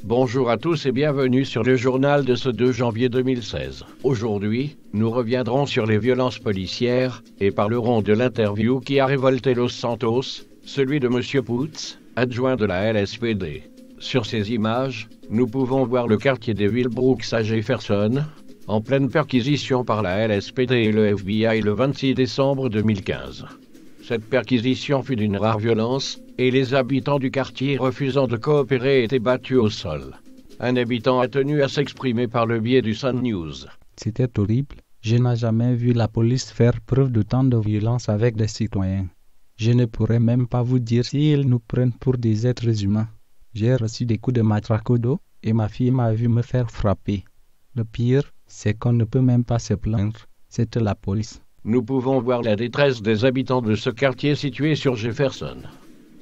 Bonjour à tous et bienvenue sur le journal de ce 2 janvier 2016. Aujourd'hui, nous reviendrons sur les violences policières et parlerons de l'interview qui a révolté Los Santos, celui de M. Putz, adjoint de la LSPD. Sur ces images, nous pouvons voir le quartier des Willbrooks à Jefferson, en pleine perquisition par la LSPD et le FBI le 26 décembre 2015. Cette perquisition fut d'une rare violence, et les habitants du quartier refusant de coopérer étaient battus au sol. Un habitant a tenu à s'exprimer par le biais du Sun News. C'était horrible. Je n'ai jamais vu la police faire preuve de tant de violence avec des citoyens. Je ne pourrais même pas vous dire s'ils nous prennent pour des êtres humains. J'ai reçu des coups de matraque au dos et ma fille m'a vu me faire frapper. Le pire, c'est qu'on ne peut même pas se plaindre. C'était la police. Nous pouvons voir la détresse des habitants de ce quartier situé sur Jefferson.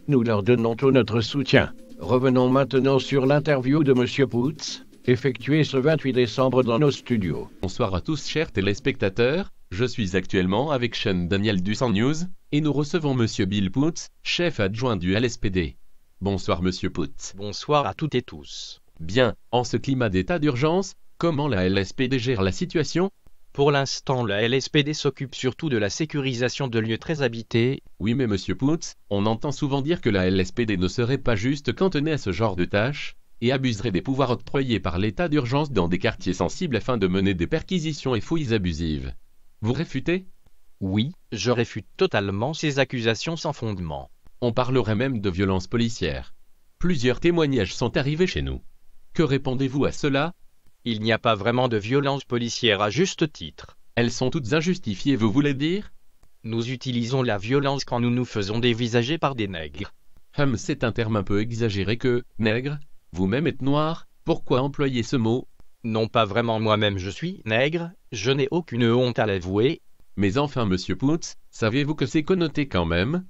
Nous leur donnons tout notre soutien. Revenons maintenant sur l'interview de M. Putz, effectuée ce 28 décembre dans nos studios. Bonsoir à tous chers téléspectateurs, je suis actuellement avec Sean Daniel du Sun News, et nous recevons M. Bill Putz, chef adjoint du LSPD. Bonsoir M. Putz. Bonsoir à toutes et tous. Bien, en ce climat d'état d'urgence, comment la LSPD gère la situation ? Pour l'instant, la LSPD s'occupe surtout de la sécurisation de lieux très habités. Oui mais Monsieur Putz, on entend souvent dire que la LSPD ne serait pas juste cantonnée à ce genre de tâches, et abuserait des pouvoirs octroyés par l'état d'urgence dans des quartiers sensibles afin de mener des perquisitions et fouilles abusives. Vous réfutez ? Oui, je réfute totalement ces accusations sans fondement. On parlerait même de violences policières. Plusieurs témoignages sont arrivés chez nous. Que répondez-vous à cela ? Il n'y a pas vraiment de violences policières à juste titre. Elles sont toutes injustifiées, vous voulez dire ? Nous utilisons la violence quand nous nous faisons dévisager par des nègres. C'est un terme un peu exagéré que, nègre, vous-même êtes noir, pourquoi employer ce mot ? Non pas vraiment moi-même je suis nègre, je n'ai aucune honte à l'avouer. Mais enfin Monsieur Putz, savez-vous que c'est connoté quand même ?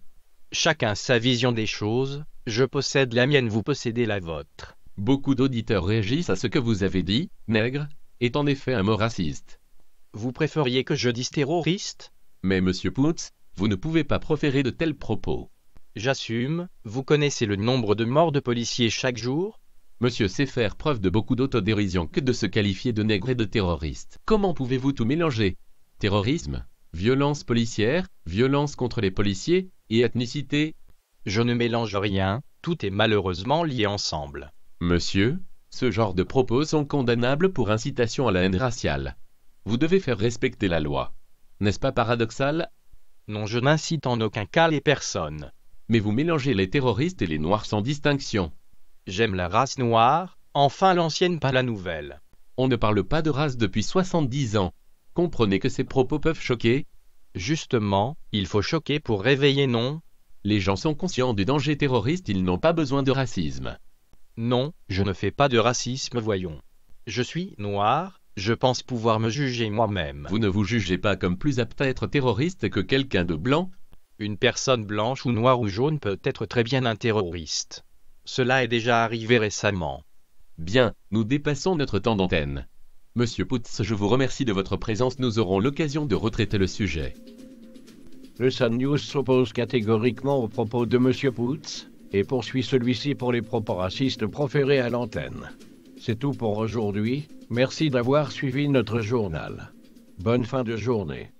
Chacun sa vision des choses, je possède la mienne, vous possédez la vôtre. Beaucoup d'auditeurs réagissent à ce que vous avez dit, nègre, est en effet un mot raciste. Vous préfériez que je dise terroriste ? Mais Monsieur Putz, vous ne pouvez pas proférer de tels propos. J'assume, vous connaissez le nombre de morts de policiers chaque jour ? Monsieur sait faire preuve de beaucoup d'autodérision que de se qualifier de nègre et de terroriste. Comment pouvez-vous tout mélanger ? Terrorisme, violence policière, violence contre les policiers et ethnicité ? Je ne mélange rien, tout est malheureusement lié ensemble. Monsieur, ce genre de propos sont condamnables pour incitation à la haine raciale. Vous devez faire respecter la loi. N'est-ce pas paradoxal ? Non, je n'incite en aucun cas les personnes. Mais vous mélangez les terroristes et les noirs sans distinction. J'aime la race noire, enfin l'ancienne pas la nouvelle. On ne parle pas de race depuis 70 ans. Comprenez que ces propos peuvent choquer ? Justement, il faut choquer pour réveiller, non ? Les gens sont conscients du danger terroriste, ils n'ont pas besoin de racisme. Non, je ne fais pas de racisme, voyons. Je suis noir, je pense pouvoir me juger moi-même. Vous ne vous jugez pas comme plus apte à être terroriste que quelqu'un de blanc ? Une personne blanche ou noire ou jaune peut être très bien un terroriste. Cela est déjà arrivé récemment. Bien, nous dépassons notre temps d'antenne. Monsieur Putz, je vous remercie de votre présence, nous aurons l'occasion de retraiter le sujet. Le Sun News s'oppose catégoriquement aux propos de M. Putz et poursuit celui-ci pour les propos racistes proférés à l'antenne. C'est tout pour aujourd'hui. Merci d'avoir suivi notre journal. Bonne fin de journée.